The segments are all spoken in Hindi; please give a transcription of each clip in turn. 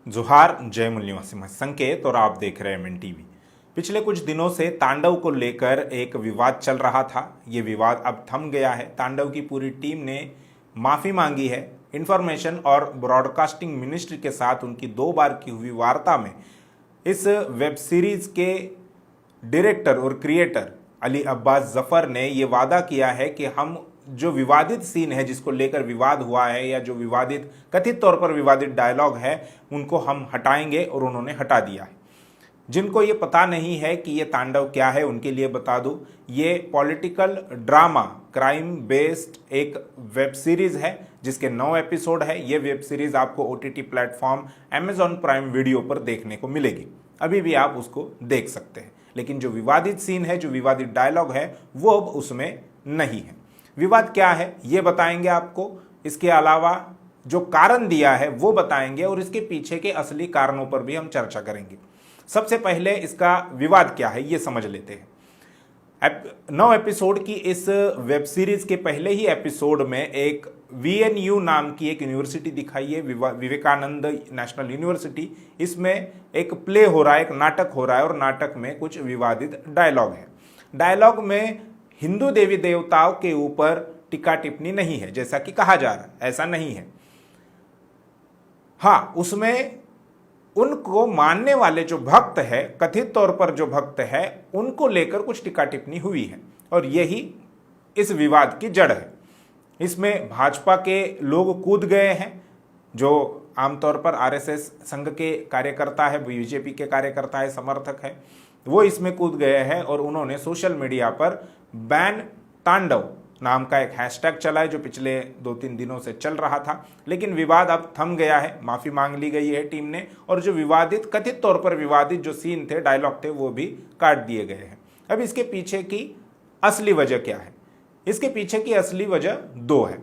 जोहार, जय मूल्यवासी संकेत और आप देख रहे हैं एमएन टीवी। पिछले कुछ दिनों से तांडव को लेकर एक विवाद चल रहा था। ये विवाद अब थम गया है। तांडव की पूरी टीम ने माफ़ी मांगी है। इंफॉर्मेशन और ब्रॉडकास्टिंग मिनिस्ट्री के साथ उनकी 2 बार की हुई वार्ता में इस वेब सीरीज़ के डायरेक्टर और क्रिएटर अली अब्बास जफ़र ने ये वादा किया है कि हम जो विवादित सीन है, जिसको लेकर विवाद हुआ है या जो विवादित कथित तौर पर विवादित डायलॉग है, उनको हम हटाएंगे। और उन्होंने हटा दिया है। जिनको ये पता नहीं है कि ये तांडव क्या है, उनके लिए बता दूं, ये पॉलिटिकल ड्रामा क्राइम बेस्ड एक वेब सीरीज़ है जिसके 9 एपिसोड है। ये वेब सीरीज़ आपको OTT platform Amazon prime video पर देखने को मिलेगी। अभी भी आप उसको देख सकते हैं, लेकिन जो विवादित सीन है, जो विवादित डायलॉग है, वो अब उसमें नहीं है। विवाद क्या है ये बताएंगे आपको। इसके अलावा जो कारण दिया है वो बताएंगे और इसके पीछे के असली कारणों पर भी हम चर्चा करेंगे। सबसे पहले इसका विवाद क्या है ये समझ लेते हैं। 9 एपिसोड की इस वेब सीरीज के पहले ही एपिसोड में एक VNU नाम की एक यूनिवर्सिटी दिखाई है, विवेकानंद नेशनल यूनिवर्सिटी। इसमें एक प्ले हो रहा है, एक नाटक हो रहा है और नाटक में कुछ विवादित डायलॉग है। डायलॉग में हिंदू देवी देवताओं के ऊपर टिक्का टिप्पणी नहीं है जैसा कि कहा जा रहा है, ऐसा नहीं है। हाँ, उसमें उनको मानने वाले जो भक्त है, कथित तौर पर जो भक्त है, उनको लेकर कुछ टिक्का टिप्पणी हुई है और यही इस विवाद की जड़ है। इसमें भाजपा के लोग कूद गए हैं, जो आमतौर पर RSS संघ के कार्यकर्ता है, BJP के कार्यकर्ता है, समर्थक है, वो इसमें कूद गए हैं और उन्होंने सोशल मीडिया पर बैन तांडव नाम का एक हैशटैग चला है जो पिछले 2-3 दिनों से चल रहा था। लेकिन विवाद अब थम गया है, माफ़ी मांग ली गई है टीम ने और जो विवादित, कथित तौर पर विवादित जो सीन थे, डायलॉग थे, वो भी काट दिए गए हैं। अब इसके पीछे की असली वजह क्या है? इसके पीछे की असली वजह 2 है।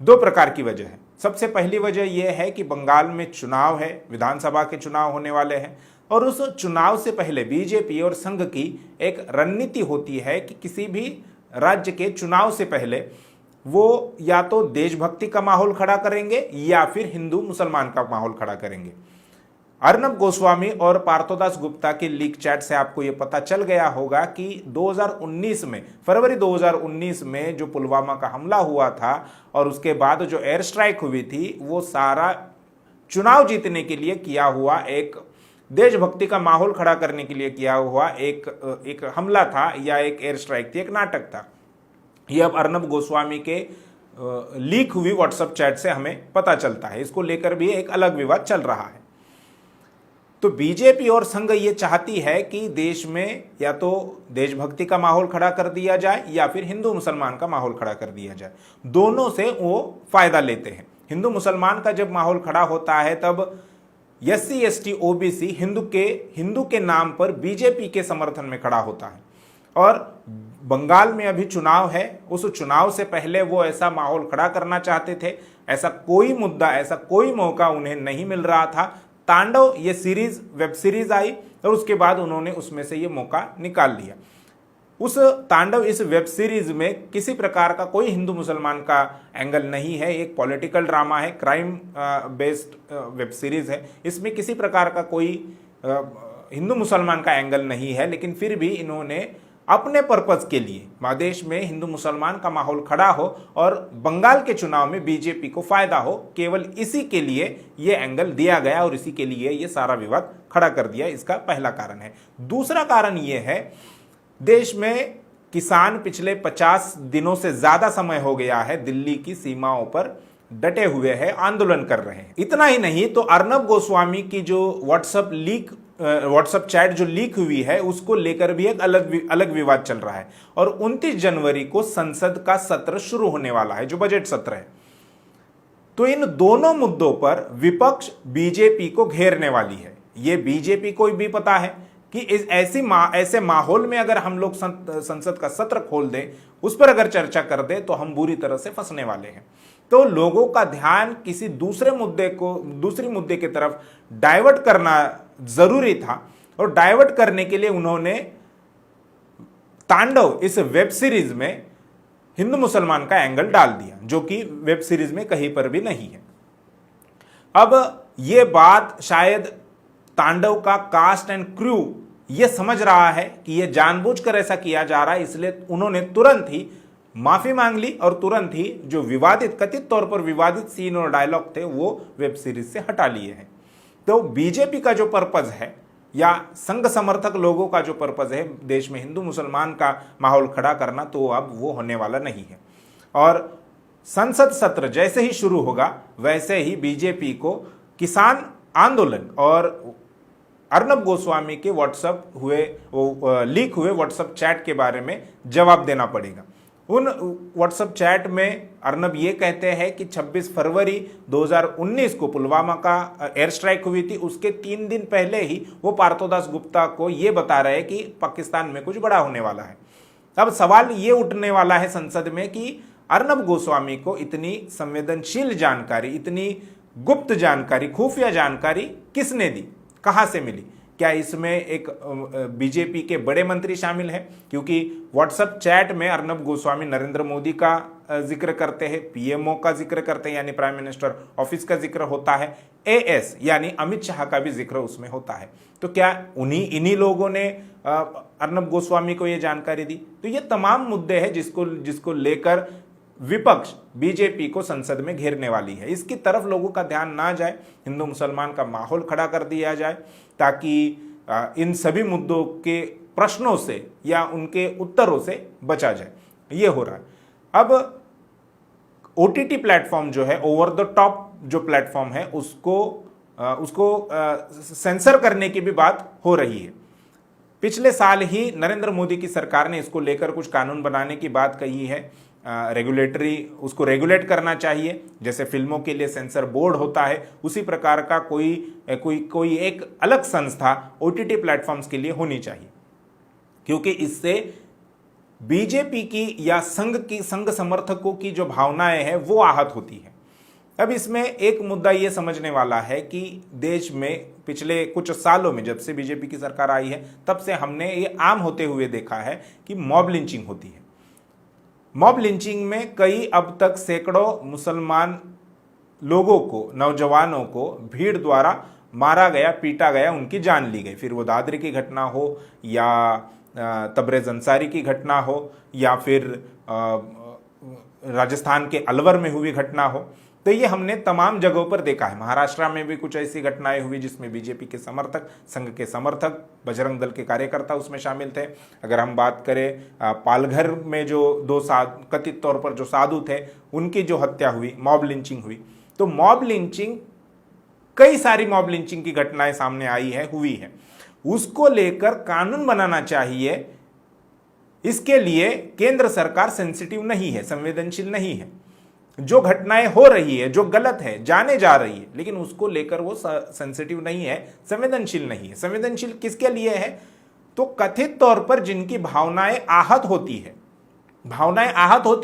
2 प्रकार की वजह है। सबसे पहली वजह यह है कि बंगाल में चुनाव है, विधानसभा के चुनाव होने वाले हैं और उस चुनाव से पहले BJP और संघ की एक रणनीति होती है कि किसी भी राज्य के चुनाव से पहले वो या तो देशभक्ति का माहौल खड़ा करेंगे या फिर हिंदू मुसलमान का माहौल खड़ा करेंगे। अर्नब गोस्वामी और पार्थोदास गुप्ता के लीक चैट से आपको ये पता चल गया होगा कि 2019 में, फरवरी 2019 में जो पुलवामा का हमला हुआ था और उसके बाद जो एयर स्ट्राइक हुई थी, वो सारा चुनाव जीतने के लिए किया हुआ, एक देशभक्ति का माहौल खड़ा करने के लिए किया हुआ एक हमला था या एक एयर स्ट्राइक थी, एक नाटक था। यह अब अर्नब गोस्वामी के लीक हुई व्हाट्सएप चैट से हमें पता चलता है। इसको लेकर भी एक अलग विवाद चल रहा है। तो BJP और संघ ये चाहती है कि देश में या तो देशभक्ति का माहौल खड़ा कर दिया जाए या फिर हिंदू मुसलमान का माहौल खड़ा कर दिया जाए। दोनों से वो फायदा लेते हैं। हिंदू मुसलमान का जब माहौल खड़ा होता है तब SC ST OBC हिंदू के नाम पर BJP के समर्थन में खड़ा होता है। और बंगाल में अभी चुनाव है, उस चुनाव से पहले वो ऐसा माहौल खड़ा करना चाहते थे। ऐसा कोई मुद्दा, ऐसा कोई मौका उन्हें नहीं मिल रहा था। तांडव ये सीरीज, वेब सीरीज आई और उसके बाद उन्होंने उसमें से ये मौका निकाल लिया। उस तांडव इस वेब सीरीज में किसी प्रकार का कोई हिंदू मुसलमान का एंगल नहीं है। एक पॉलिटिकल ड्रामा है, क्राइम बेस्ड वेब सीरीज है। इसमें किसी प्रकार का कोई हिंदू मुसलमान का एंगल नहीं है, लेकिन फिर भी इन्होंने अपने पर्पज के लिए देश में हिंदू मुसलमान का माहौल खड़ा हो और बंगाल के चुनाव में BJP को फायदा हो, केवल इसी के लिए ये एंगल दिया गया और इसी के लिए ये सारा विवाद खड़ा कर दिया। इसका पहला कारण है। दूसरा कारण ये है, देश में किसान पिछले 50 दिनों से ज्यादा समय हो गया है दिल्ली की सीमाओं पर डटे हुए हैं, आंदोलन कर रहे हैं। इतना ही नहीं तो अर्नब गोस्वामी की जो व्हाट्सएप चैट जो लीक हुई है, उसको लेकर भी एक अलग विवाद चल रहा है। और 29 जनवरी को संसद का सत्र शुरू होने वाला है, जो बजट सत्र है। तो इन दोनों मुद्दों पर विपक्ष BJP को घेरने वाली है। ये BJP को भी पता है कि ऐसे माहौल में अगर हम लोग संसद का सत्र खोल दें, उस पर अगर चर्चा कर दें, तो हम बुरी तरह से फंसने वाले हैं। तो लोगों का ध्यान किसी दूसरे मुद्दे की तरफ डाइवर्ट करना जरूरी था और डाइवर्ट करने के लिए उन्होंने तांडव इस वेब सीरीज में हिंदू मुसलमान का एंगल डाल दिया, जो कि वेब सीरीज में कहीं पर भी नहीं है। अब ये बात शायद तांडव का कास्ट एंड क्रू ये समझ रहा है कि ये जानबूझकर ऐसा किया जा रहा है, इसलिए उन्होंने तुरंत ही माफी मांग ली और तुरंत ही जो विवादित, कथित तौर पर विवादित सीन और डायलॉग थे वो वेब सीरीज से हटा लिए हैं। तो बीजेपी का जो पर्पज है या संघ समर्थक लोगों का जो पर्पज है देश में हिंदू मुसलमान का माहौल खड़ा करना, तो अब वो होने वाला नहीं है। और संसद सत्र जैसे ही शुरू होगा वैसे ही बीजेपी को किसान आंदोलन और अर्नब गोस्वामी के लीक हुए व्हाट्सएप चैट के बारे में जवाब देना पड़ेगा। उन व्हाट्सएप चैट में अर्नब ये कहते हैं कि 26 फरवरी 2019 को पुलवामा का एयर स्ट्राइक हुई थी, उसके 3 दिन पहले ही वो पार्थोदास गुप्ता को ये बता रहे हैं कि पाकिस्तान में कुछ बड़ा होने वाला है। अब सवाल ये उठने वाला है संसद में कि अर्नब गोस्वामी को इतनी संवेदनशील जानकारी, इतनी गुप्त जानकारी, खुफिया जानकारी किसने दी, कहां से मिली? क्या इसमें एक बीजेपी के बड़े मंत्री शामिल हैं? क्योंकि व्हाट्सएप चैट में अर्नब गोस्वामी नरेंद्र मोदी का जिक्र करते हैं, पीएमओ का जिक्र करते हैं यानी प्राइम मिनिस्टर ऑफिस का जिक्र होता है, एएस यानी अमित शाह का भी जिक्र उसमें होता है। तो क्या इन्हीं लोगों ने अर्नब गोस्वामी को यह जानकारी दी? तो ये तमाम मुद्दे हैं जिसको लेकर विपक्ष बीजेपी को संसद में घेरने वाली है। इसकी तरफ लोगों का ध्यान ना जाए, हिंदू मुसलमान का माहौल खड़ा कर दिया जाए ताकि इन सभी मुद्दों के प्रश्नों से या उनके उत्तरों से बचा जाए। ये हो रहा है। अब ओटीटी प्लेटफॉर्म जो है, ओवर द टॉप जो प्लेटफॉर्म है, उसको सेंसर करने की भी बात हो रही है। पिछले साल ही नरेंद्र मोदी की सरकार ने इसको लेकर कुछ कानून बनाने की बात कही है। उसको रेगुलेट करना चाहिए, जैसे फिल्मों के लिए सेंसर बोर्ड होता है उसी प्रकार का कोई एक अलग संस्था ओटीटी प्लेटफॉर्म्स के लिए होनी चाहिए, क्योंकि इससे बीजेपी की या संघ समर्थकों की जो भावनाएं हैं वो आहत होती है। अब इसमें एक मुद्दा ये समझने वाला है कि देश में पिछले कुछ सालों में, जब से बीजेपी की सरकार आई है, तब से हमने ये आम होते हुए देखा है कि मॉब लिंचिंग होती है। मॉब लिंचिंग में कई अब तक सैकड़ों मुसलमान लोगों को, नौजवानों को भीड़ द्वारा मारा गया, पीटा गया, उनकी जान ली गई। फिर वो दादरी की घटना हो या तबरेज अंसारी की घटना हो या फिर राजस्थान के अलवर में हुई घटना हो, तो ये हमने तमाम जगहों पर देखा है। महाराष्ट्र में भी कुछ ऐसी घटनाएं हुई जिसमें बीजेपी के समर्थक, संघ के समर्थक, बजरंग दल के कार्यकर्ता उसमें शामिल थे। अगर हम बात करें पालघर में जो कथित तौर पर जो साधु थे, उनकी जो हत्या हुई, मॉब लिंचिंग हुई, तो मॉब लिंचिंग, कई सारी मॉब लिंचिंग की घटनाएं सामने हुई है। उसको लेकर कानून बनाना चाहिए। इसके लिए केंद्र सरकार सेंसिटिव नहीं है, संवेदनशील नहीं है। जो घटनाएं हो रही है, जो गलत है, जाने जा रही है, लेकिन उसको लेकर वो सेंसिटिव नहीं है, संवेदनशील नहीं है। संवेदनशील किसके लिए है? तो कथित तौर पर जिनकी भावनाएं आहत होती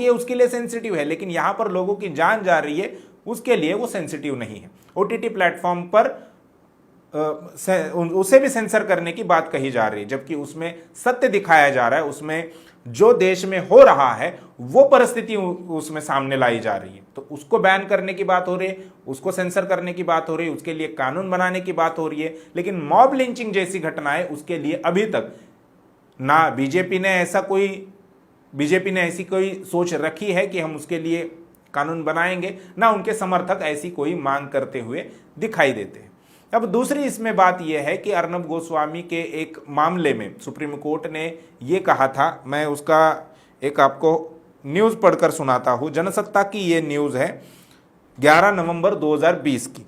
है, उसके लिए सेंसिटिव है। लेकिन यहां पर लोगों की जान जा रही है, उसके लिए वो सेंसिटिव नहीं है। ओटीटी प्लेटफॉर्म पर उसे भी सेंसर करने की बात कही जा रही है, जबकि उसमें सत्य दिखाया जा रहा है, उसमें जो देश में हो रहा है वो परिस्थिति उसमें सामने लाई जा रही है। तो उसको बैन करने की बात हो रही है, उसको सेंसर करने की बात हो रही है, उसके लिए कानून बनाने की बात हो रही है। लेकिन मॉब लिंचिंग जैसी घटनाएं, उसके लिए अभी तक ना बीजेपी ने ऐसी कोई सोच रखी है कि हम उसके लिए कानून बनाएंगे, ना उनके समर्थक ऐसी कोई मांग करते हुए दिखाई देते हैं। अब दूसरी इसमें बात यह है कि अर्नब गोस्वामी के एक मामले में सुप्रीम कोर्ट ने यह कहा था, मैं उसका एक आपको न्यूज़ पढ़कर सुनाता हूं। जनसत्ता की यह न्यूज़ है 11 नवंबर 2020 की।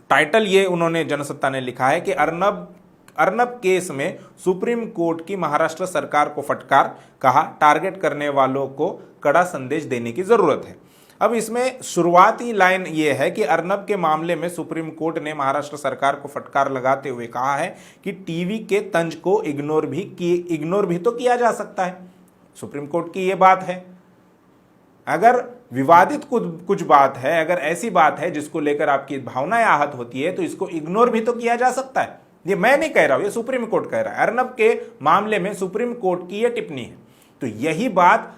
टाइटल ये उन्होंने, जनसत्ता ने लिखा है कि अर्नब केस में सुप्रीम कोर्ट की महाराष्ट्र सरकार को फटकार, कहा टारगेट करने वालों को कड़ा संदेश देने की जरूरत है। अब इसमें शुरुआती लाइन यह है कि अर्नब के मामले में सुप्रीम कोर्ट ने महाराष्ट्र सरकार को फटकार लगाते हुए कहा है कि टीवी के तंज को इग्नोर भी तो किया जा सकता है। सुप्रीम कोर्ट की यह बात है। अगर विवादित कुछ बात है, अगर ऐसी बात है जिसको लेकर आपकी भावनाएं आहत होती है, तो इसको इग्नोर भी तो किया जा सकता है। ये मैं नहीं कह रहा हूं, ये सुप्रीम कोर्ट कह रहा है। अर्नब के मामले में सुप्रीम कोर्ट की यह टिप्पणी है। तो यही बात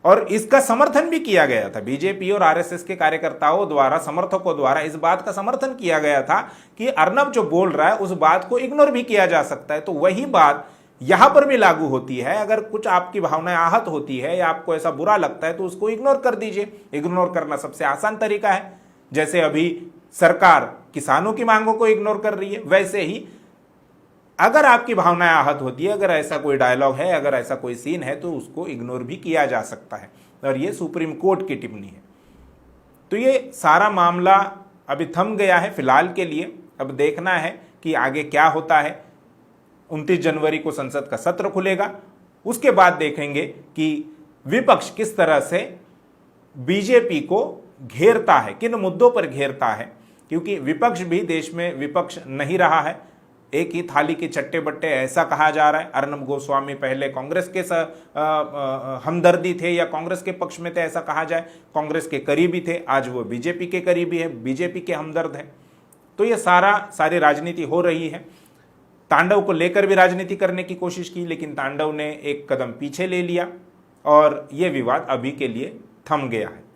और इसका समर्थन भी किया गया था। बीजेपी और आरएसएस के कार्यकर्ताओं द्वारा, समर्थकों द्वारा इस बात का समर्थन किया गया था कि अर्नब जो बोल रहा है उस बात को इग्नोर भी किया जा सकता है। तो वही बात यहां पर भी लागू होती है। अगर कुछ आपकी भावनाएं आहत होती है या आपको ऐसा बुरा लगता है तो उसको इग्नोर कर दीजिए। इग्नोर करना सबसे आसान तरीका है। जैसे अभी सरकार किसानों की मांगों को इग्नोर कर रही है, वैसे ही अगर आपकी भावनाएं आहत होती है, अगर ऐसा कोई डायलॉग है, अगर ऐसा कोई सीन है, तो उसको इग्नोर भी किया जा सकता है। और ये सुप्रीम कोर्ट की टिप्पणी है। तो ये सारा मामला अभी थम गया है फिलहाल के लिए। अब देखना है कि आगे क्या होता है। 29 जनवरी को संसद का सत्र खुलेगा, उसके बाद देखेंगे कि विपक्ष किस तरह से बीजेपी को घेरता है, किन मुद्दों पर घेरता है। क्योंकि विपक्ष भी देश में विपक्ष नहीं रहा है। एक ही थाली के चट्टे बट्टे ऐसा कहा जा रहा है। अर्नब गोस्वामी पहले कांग्रेस के हमदर्दी थे या कांग्रेस के पक्ष में थे, ऐसा कहा जाए। कांग्रेस के करीबी थे, आज वो बीजेपी के करीबी है, बीजेपी के हमदर्द है। तो ये सारी राजनीति हो रही है। तांडव को लेकर भी राजनीति करने की कोशिश की, लेकिन तांडव ने एक कदम पीछे ले लिया और ये विवाद अभी के लिए थम गया है।